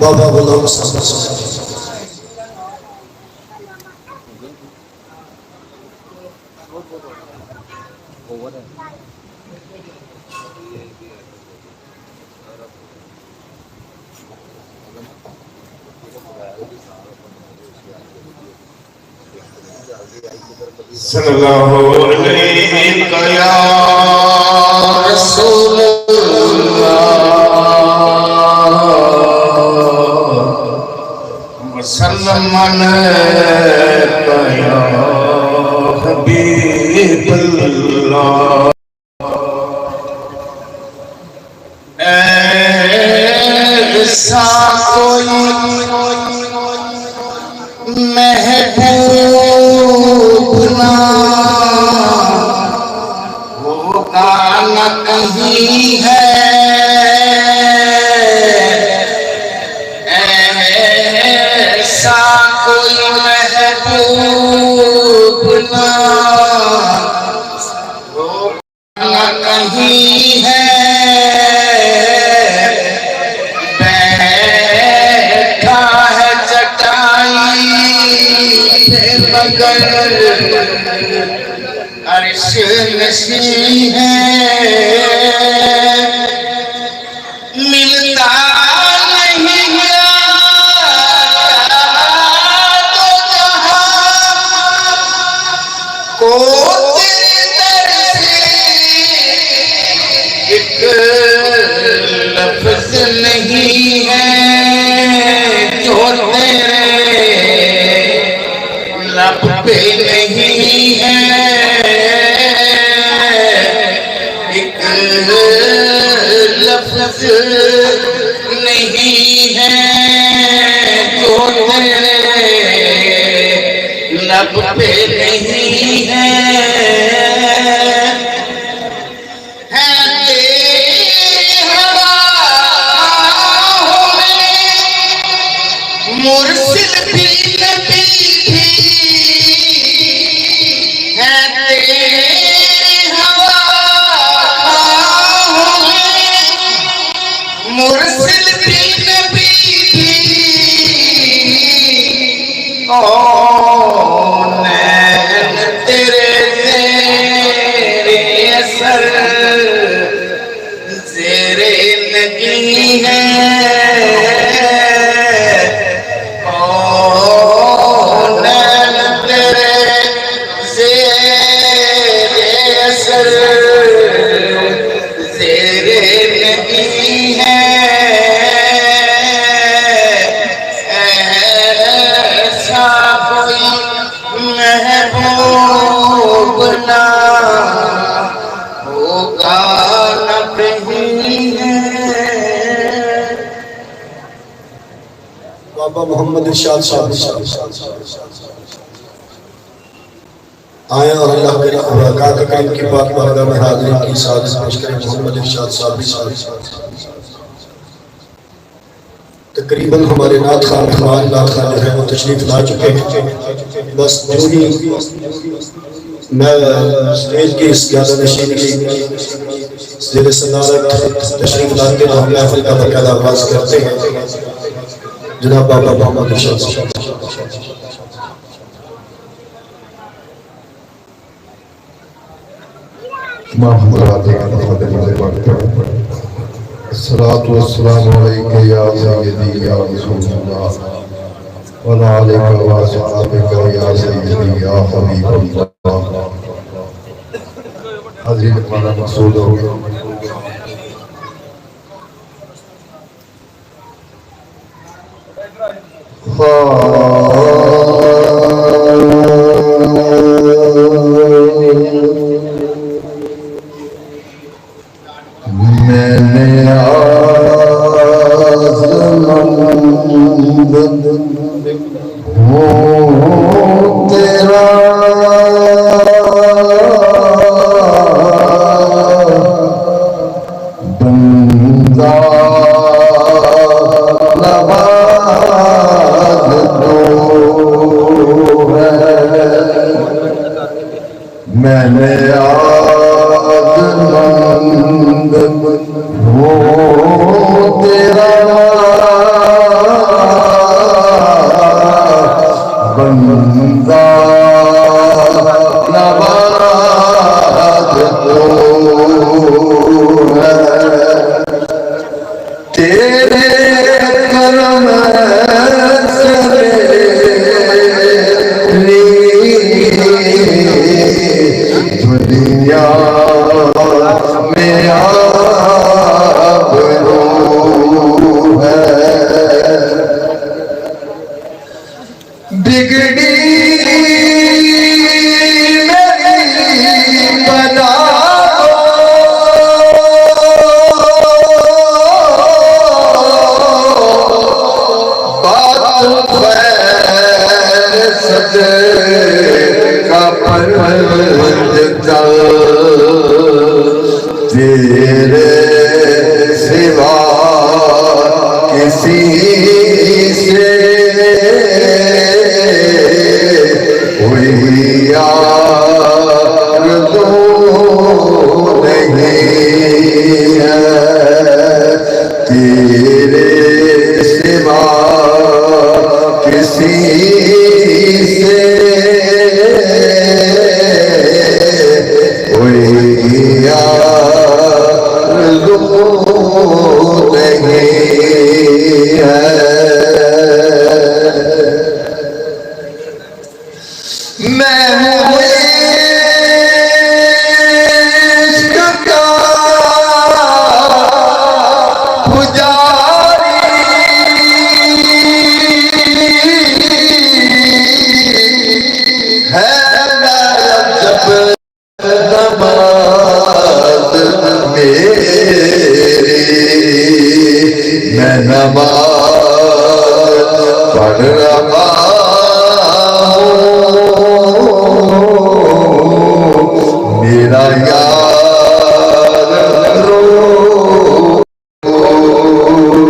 बाबा बोलो सल्लल्लाहु अलैहि या रसूलल्लाह वसल्लम या हबीबल्लाह। ऐसा कोई महबूब ना होगा न कहीं है, ऐसा कोई महबूब ना होगा न कहीं है। अर्श नशीं है, मिलता नहीं तो जहां को तेरे दर से एक लफ्ज नहीं है जो तेरे लब पे नहीं है। एक लफ्ज नहीं है जो तेरे लब पे नहीं है। मुर्शिद भी नबी भी है तेरे हवाओं में, मुर्शिद भी नबी भी कौनैन तेरे ज़ेरे असर ज़ेरे नगी है। महबूब ना होगा न कहीं है। बाबा मोहम्मद इरशाद साहब। आए और अल्लाह के बरक़ात करीम की पाक बारगाह में हाज़िरी की सादत पेश करें। मोहम्मद इरशाद साहब तकरीबन हमारे नात खान मेहमान नात खान जो है वो तशरीफ ला चुके हैं। बस जो ही मैं स्टेज की इस ज्यादा नशीन की ज़ेर सदारत तशरीफ लाते हैं, हम महफिल का बाकायदा आगाज़ करते हैं। जनाब बाबा मोहम्मद इरशाद साहब। अस्सलातु वस्सलामु अलैका या सय्यदी या रसूलल्लाह व अलैका व अस्हाबिका या सय्यदी या हबीबल्लाह। हाज़रीन हमारा मकसूद हो गया। मैंने आज़मंद हूँ तेरा बंदा नवाज़ तो है। मैंने आज़मंद हूँ तेरा बंदा नवाज़ तो है। तेरे करम से दुनिया में आबरू है। बिगड़ी मेरी बना बात खैर सजे का परवंद चल तेरे सिवा किसी से कोई आरज़ू नहीं है। तेरे सिवा किसी से कोई आरज़ू नहीं है। मैं हूँ इश्क का पुजारी, है जब नमाज मेरी, मैं नमाज पढ़ रहा मेरा यार रो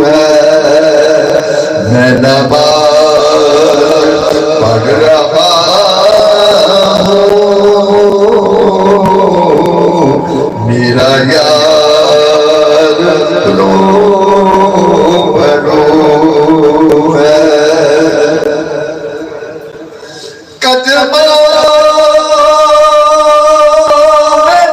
है। मैं नमाज पढ़ रहा हूँ मेरा यार रो है। कदमों में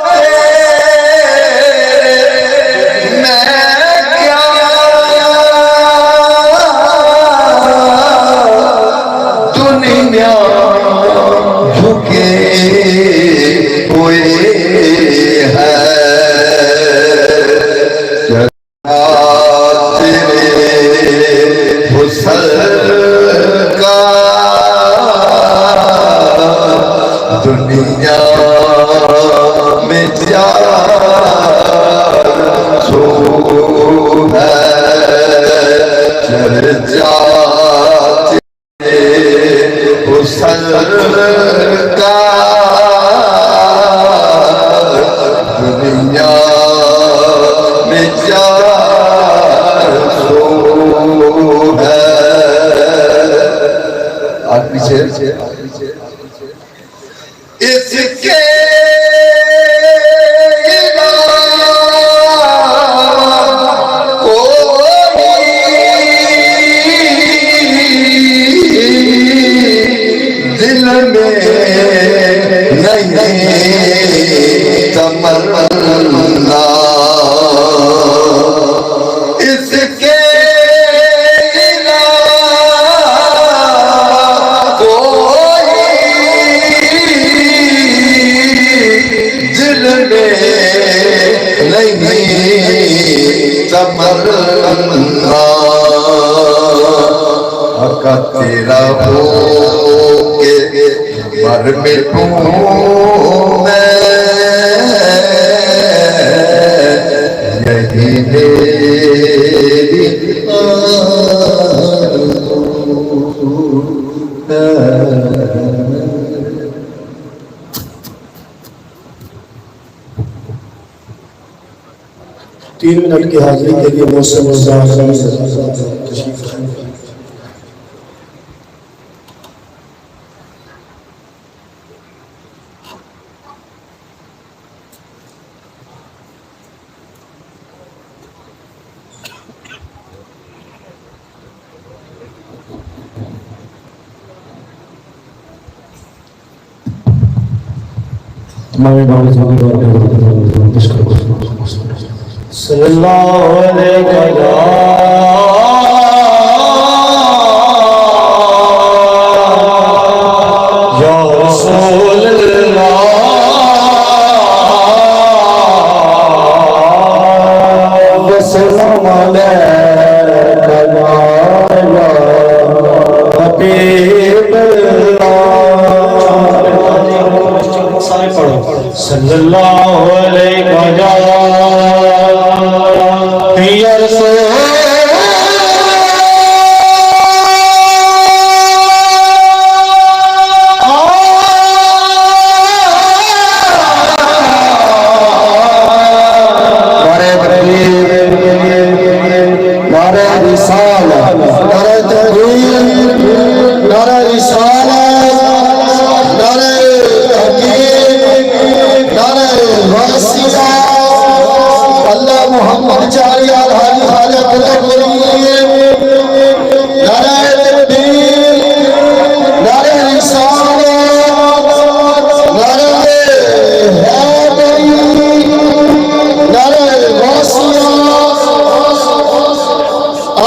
तमन्ना आका तेरा हो के मर मिटूं मैं, यही मेरी तीन मिनट की हाजिरी के लिए मौसम तशरीफ रखें। सल्लल्लाहु अलैहि या रसूल अल्लाह वसल्लम अलैका या हबीब अल्लाह। सारे पढ़ो सल्लल्लाहु अलैहि या रसूल नारे रिसालत नारे तहरीर नारे रिसालत नारे तहकीक नारे वासिया अल्लाह मोहम्मद चारी आधारी हाले नारे तकबीर नारे रिसालत नारे हैदरी नारे वासिया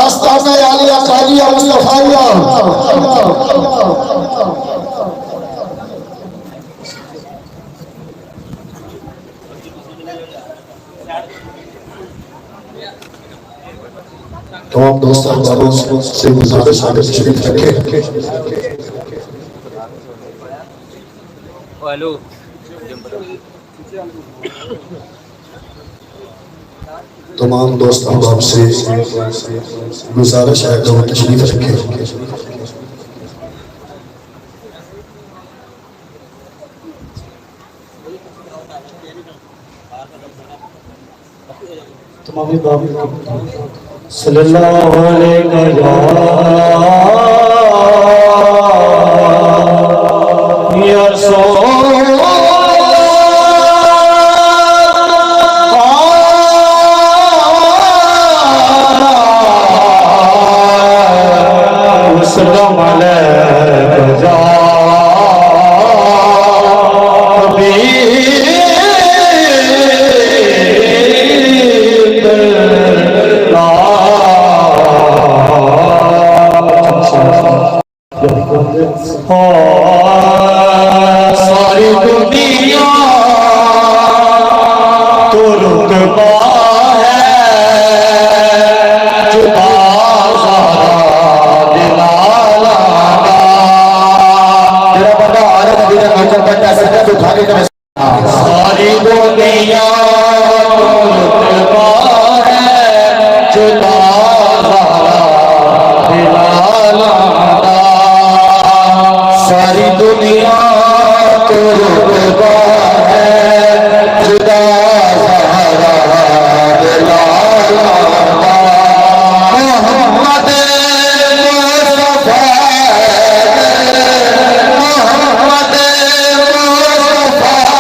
आस्ताना आलिया कालिया मुस्तफाइया। तमाम दोस्त अहबाबों से गुजारिश है कि तशरीफ रखें। हेलो तमाम दोस्त अहबाब से गुजारिश है कि वो तशरीफ रखें। तमाम सल्लल्लाहु अलैहि या रसूल वसल्लम अलैका या हबीब सारी दुनिया तो रुतबा है जुदा दिलाला तेरा बड़ा आरत बिना नजर बंदा सजद उठा के कर सारी दुनिया तो रुतबा है जुदा दिलाला सारी दुनिया तो रुतबा है जुदा सहारा दिलाला मोहम्मद मुस्तफा मोहम्मद मुस्तफा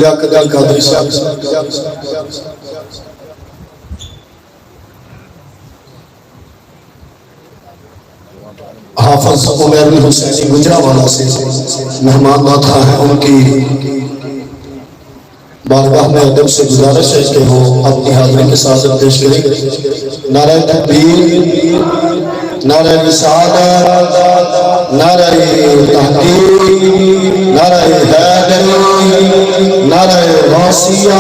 लियाकत अली कादरी साहब, हाफिज उमर हुसैनी गुजरावाला से मेहमान आता है, उनकी बारगाह में अदब से गुजारिश है कि वो अपनी हाजिरी के साथ पेश करें। नारा तकबीर, नारा रिसालत, नारा तहकीक, नारा हैदरी, नारा गौसिया,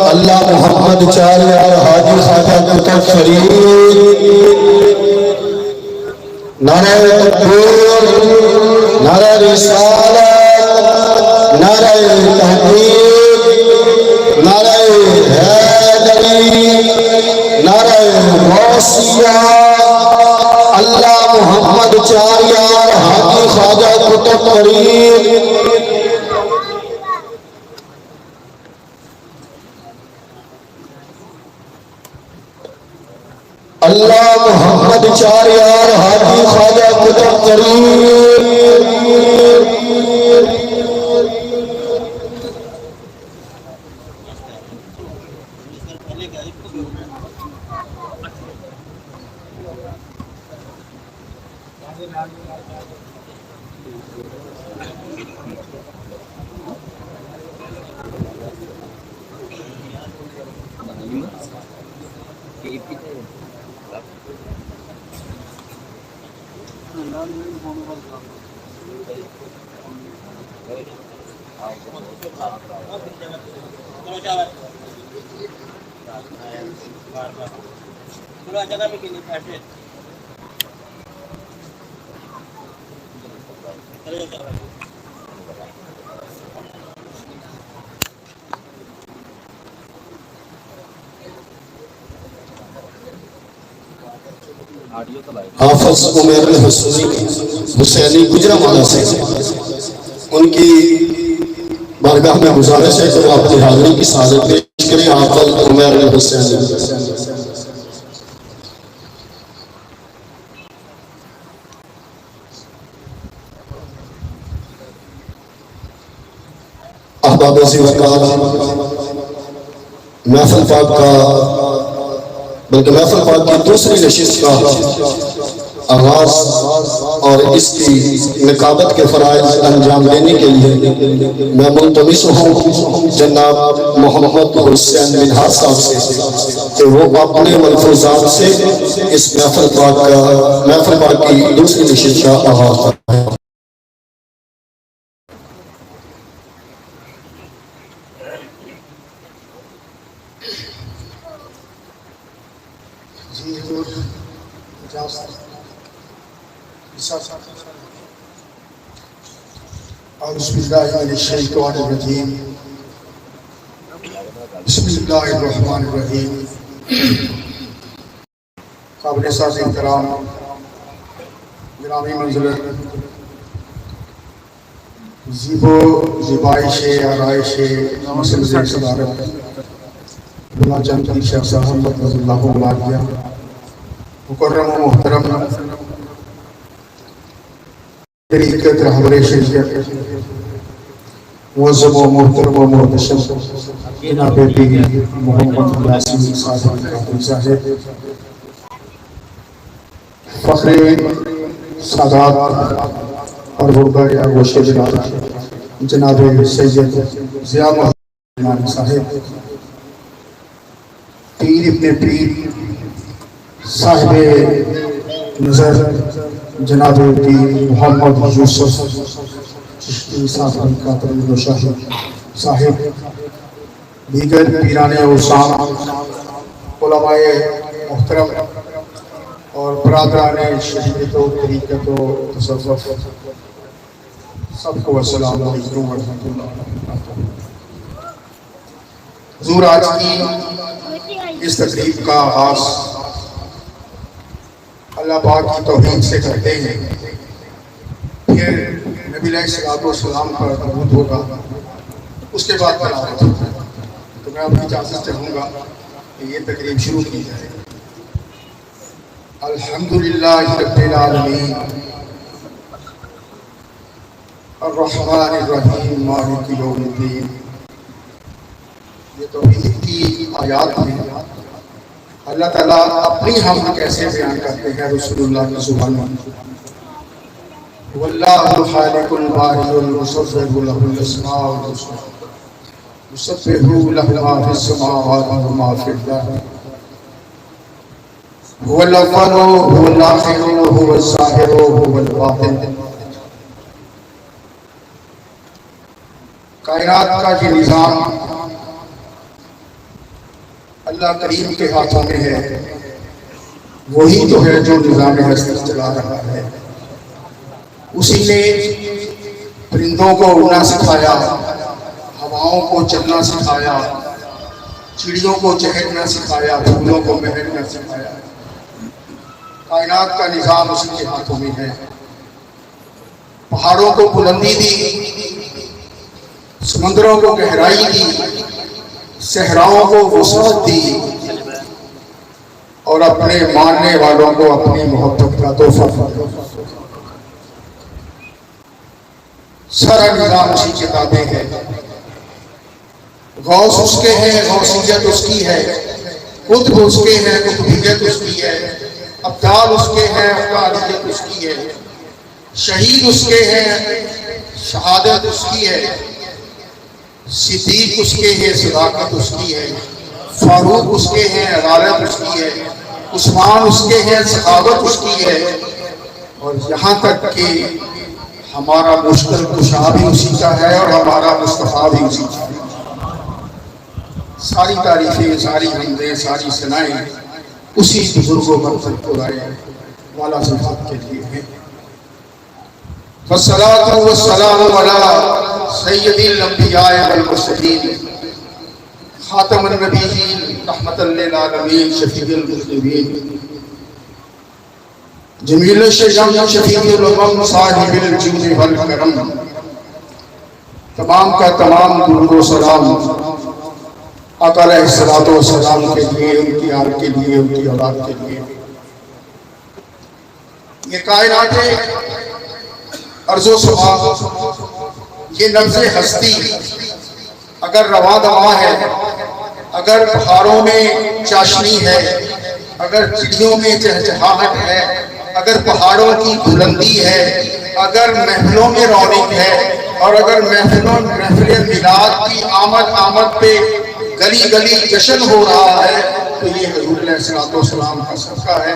अल्लाह मोहम्मद चार यार हाजी ख्वाजा कुतुब फरीद, नारा तकबीर, नारा रिसालत, नारा तहकीक, नारा हैदरी, नारा गौसिया, अल्लाह मोहम्मद चार यार हाजी ख्वाजा कुतुब फरीद। अल्लाह मोहम्मद चार यार हाजी ख्वाजा कुतुब फरीद। हाफिज उमर हुसैनी गुजरावाला से उनकी बारगाह में गुजारिश है कि वो अपनी हाजिरी की सादत पेश करें। हाफिज उमर हुसैनी। अहबाब ज़िवकार, महफिल पाक का बल्कि महफिल पाक की दूसरी नशिस्त का आगाज और इसकी निकाबत के फराइज अंजाम देने के लिए मैं मुल्तमिस हूँ जनाब मोहम्मद हुसैन मिनहाज साहब से कि वो अपने मलफूजात से इस महफिल पाक की दूसरी नशिस्त का आगाज करें। बिस्मिल्लाहिर्रहमानिर्रहीम। काबिल साज़ इहतराम गिरामी मंज़िलत ज़ीबो ज़िबाइश आराइश मसलज़ सदारत बिला चंद की शेख साहब रज़ियल्लाहु अन्हु मुकर्रम व मुहतरम तरीक़त रहबरे शरीयत मुअज़्ज़म व मुहतरम व मुहतशम जनाब पीर मोहम्मद यासीन साहब फ़ख्रे सादात और बुर्दा गोशे जनाब सैयद ज़िया मोहम्मद साहिब, पीर इब्ने पीर साहिब नज़र जनाब पीर मोहम्मद यूसुफ चिश्ती साहिब, दीगर पीराने उसाम, उलमाए मुहतरम और बरादराने शरीयत व तरीक़त व तसव्वुफ़, सबको अस्सलामु अलैकुम व रहमतुल्लाहि व बरकातुहू। हुज़ूर, आज की इस तकरीब का आगाज़ अल्लाह पाक की तौहीद से करते हैं, फिर नबी अलैहिस्सलाम पर दरूद होगा, उसके बाद तिलावत होगा। तो मैं अपनी इजाज़त चाहूँगा कि ये तकरीब शुरू की जाए। अल्हम्दुलिल्लाहि रब्बिल आलमीन अर्रहमानिर्रहीम मालिकि यौमिद्दीन ये तौहीद की आयात में अल्लाह ताला अपनी हमद कैसे बयान करते हैं रसूलुल्लाह की ज़ुबान में। वल्लाहुल खालिकुल बारिउल मुसव्विरु लहुल अस्माउल हुस्ना युसब्बिहु लहु मा फिस समावाति व मा फिल अर्द हुवल अव्वलु हुवल आखिरु हुवज़ ज़ाहिरु हुवल बातिन। कायनात का ये निज़ाम अल्लाह करीम के हाथों में है। वही तो है जो निज़ाम हस्ती चला रहा है। उसी ने परिंदों को उड़ना सिखाया, हवाओं को चलना सिखाया, चिड़ियों को चहकना सिखाया, फूलों को महकना सिखाया। कायनात का निज़ाम उसी के हाथों में है। पहाड़ों को बुलंदी दी, समुद्रों को गहराई दी, सहराओं को वुसअत दी और अपने मानने वालों को अपनी मोहब्बत का तोहफा दिया। सारा निज़ाम उसी के ताबे है। गौस उसके हैं, गौसियत उसकी है। कुतुब उसके हैं, कुतुबियत उसकी है। अब्दाल उसके हैं, अब्दालियत उसकी है। शहीद उसके हैं, शहादत उसकी है। सिद्दीक उसके हैं, सदाकत उसकी है। फारूक उसके हैं, अदालत उसकी है। उस्मान उसके हैं, सखावत उसकी है। और यहाँ तक कि हमारा मुश्किल कुशा भी उसी का है और हमारा मुस्तफा भी उसी का है। सारी तारीफें, सारी हमदें, सारी सनाएं उसी बुजुर्गों मकसद को लाए वाला सिफात के लिए हैं। वस्सलातु वस्सलामु अला सय्यदिल अंबिया वल मुरसलीन खातमुन नबिय्यीन रहमतल लिल आलमीन शफीउल मुज़निबीन जमील शजम शफीउल उम्म साहिबुल जूद वल करम। तमाम का तमाम दुरूद व सलाम आका अलैहिस्सलातु वस्सलाम के लिए, उनकी आल के लिए, उनकी औलाद के लिए। ये कायनात अर्ज़ो समा, ये नब्ज़े हस्ती अगर रवा दवा है, अगर पहाड़ों में चाशनी है, अगर चिड़ियों में चहचहाहट है, अगर पहाड़ों की बुलंदी है, अगर महफिलों में रौनक है और अगर महफिल मिलाद की आमद पे गली गली जश्न हो रहा है, तो ये हुज़ूर अलैहिस्सलाम का सदका है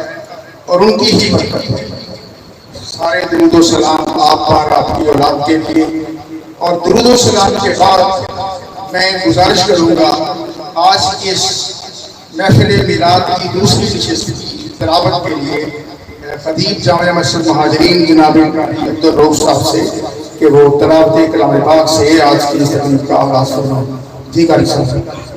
और उनकी ही बरकत है। सारे दुरूद व सलाम आप पर, आपकी औलाद के लिए। और दुरूद व सलाम के बाद मैं गुजारिश करूँगा आज की इस महफिल मिलाद की दूसरी नशिस्त की तिलावत के लिए खतीब जामिया मस्जिद महाजरीन जनाब अब्दुल रऊफ साहब से कि वो तिलावत कलाम पाक से आज की इस तकरीब का आगाज़ फरमाएं। जी कारी साहब।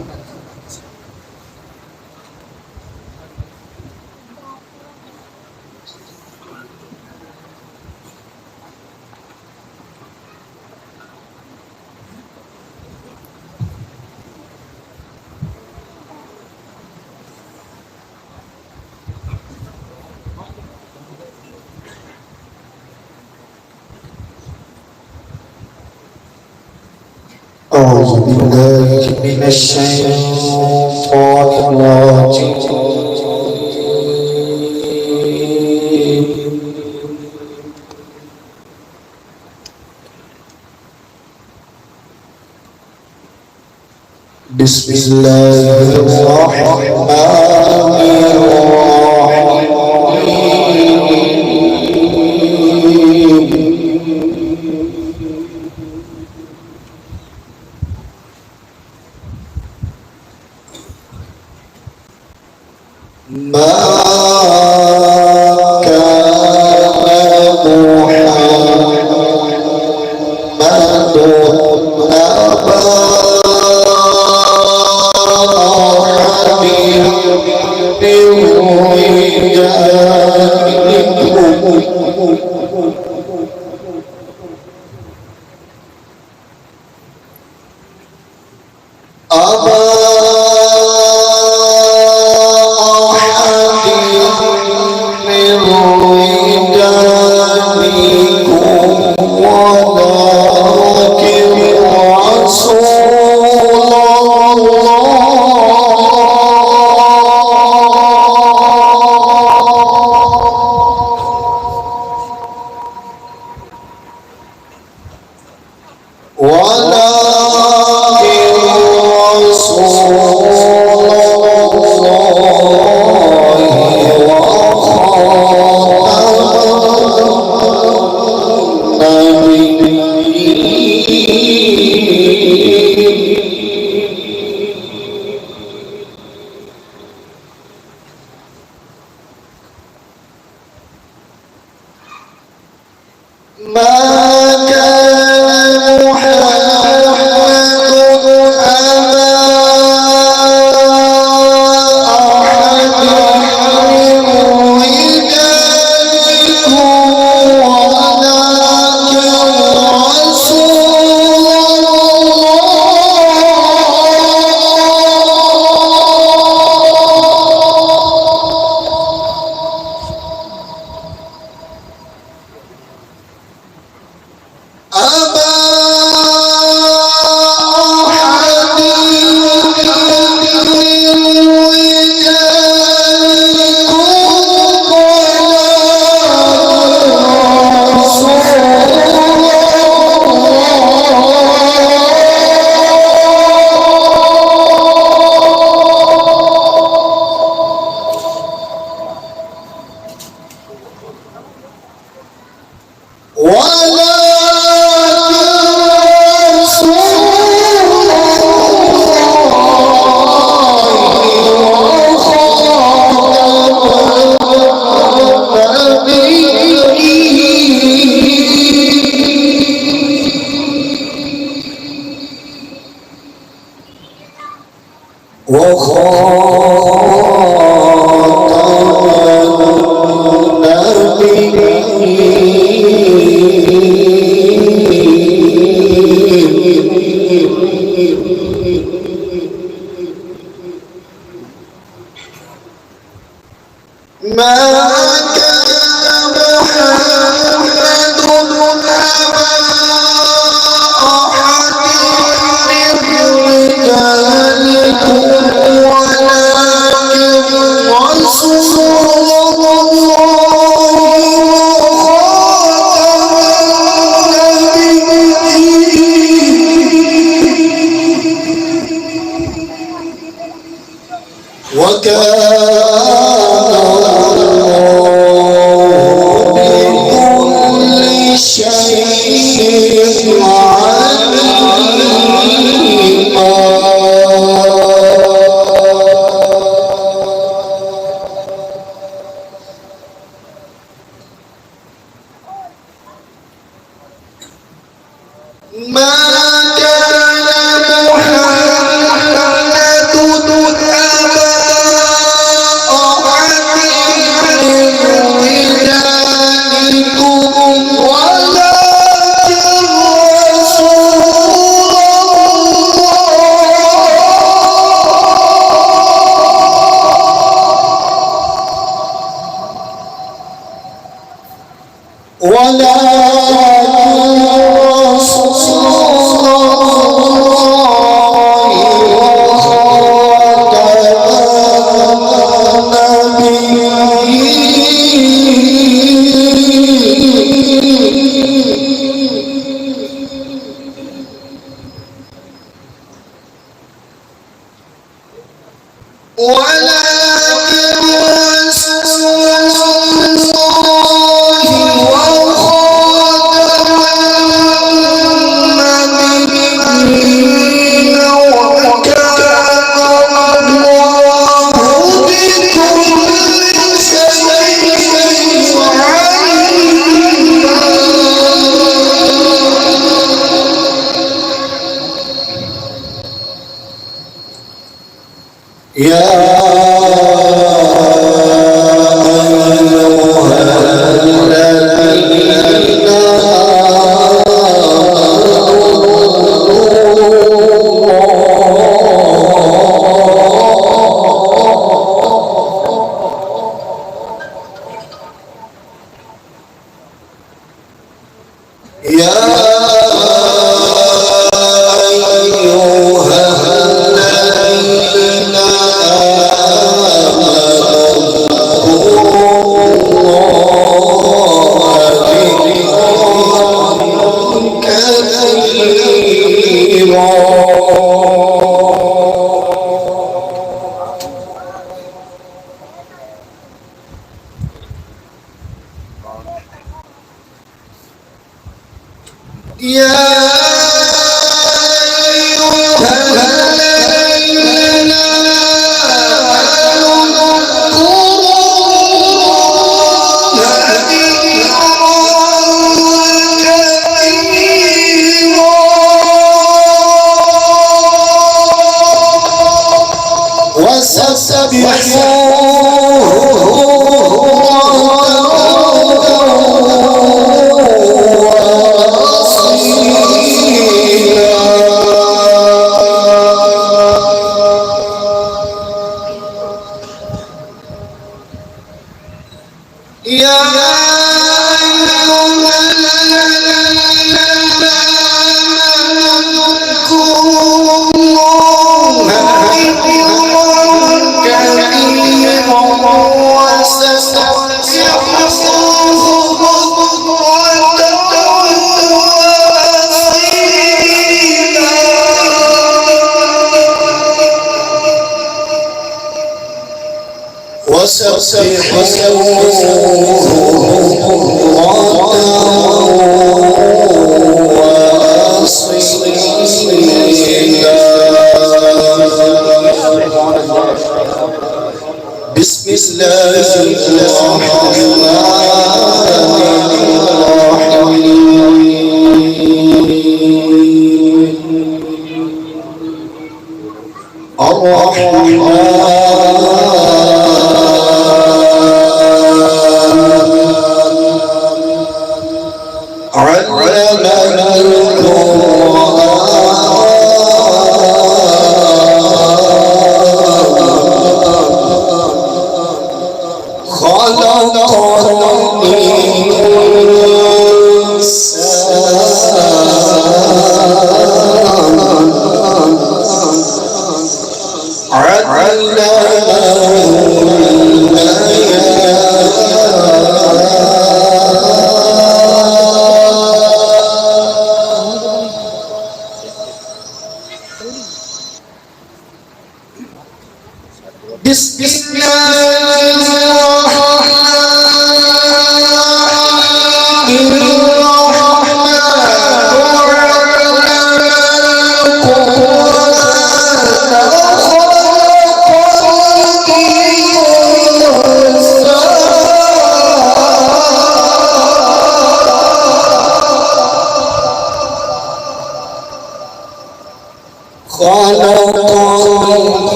أعوذ بالله من الشيطان الرجيم بسم الله الرحمن الرحيم ما أبا أحد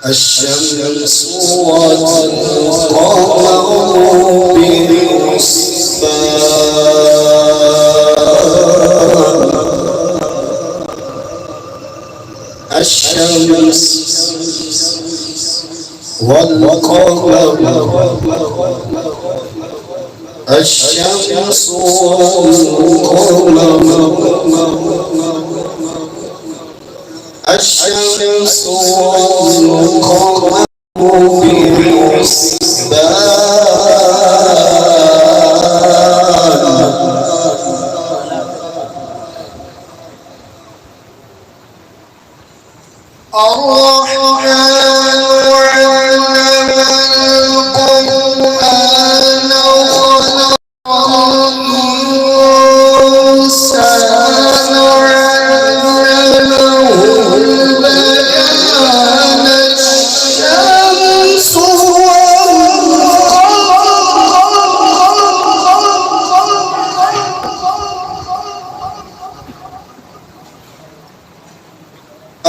الشمس والقمر بحسبان الشمس والقمر الشمس والقمر الشمس والقمر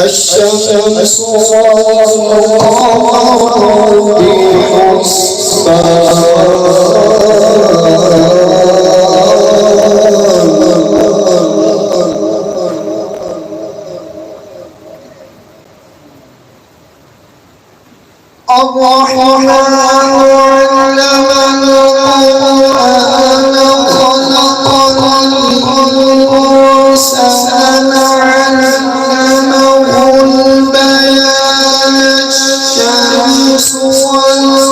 الشمس والقمر بحسبان الرحمن علم القرآن خلق الإنسان علمه البيان الشمس والقمر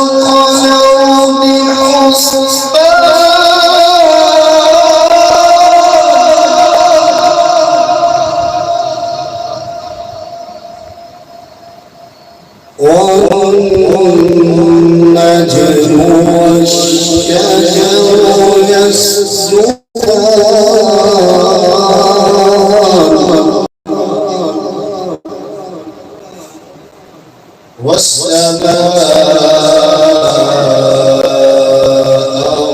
والنجم والشجر يسجدان والسماء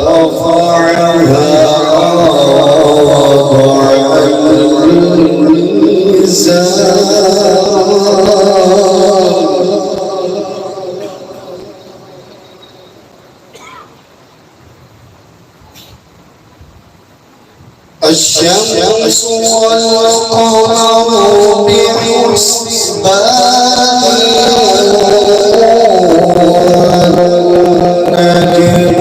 رفعها ووضع الميزان الشمس والقمر بحسبان والنجم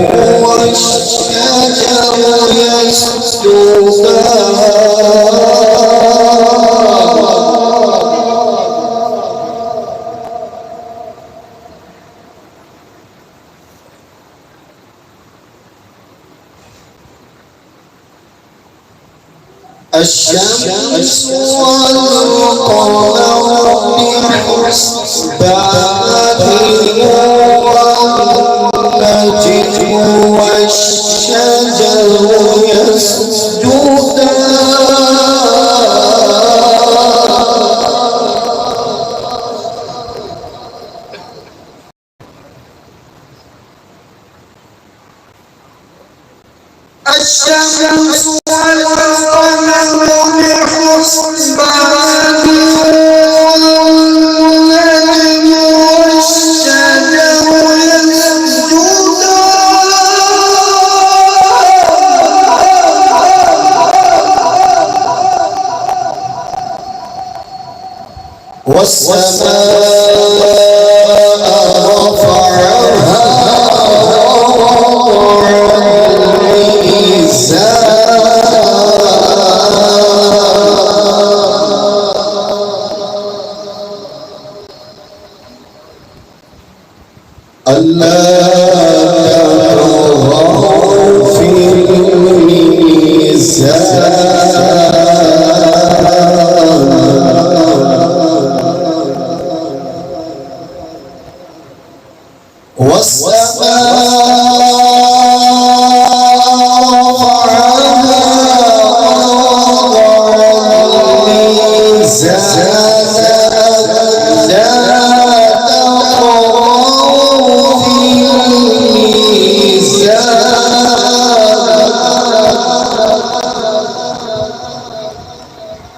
والشجر الشمس والقمر بحسبان والنجم والشجر يسجدان والشمس والقمر بحسبان والنجم والشجر يسجدان والسماء رفعها ألا تطغوا في الميزان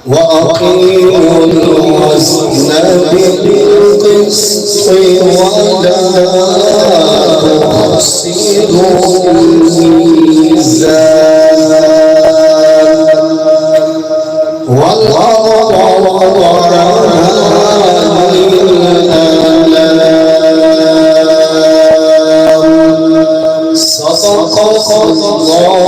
وأقيموا الوزن بالقسط ولا تخسروا الميزان والأرض وضعها للأنام صدق الله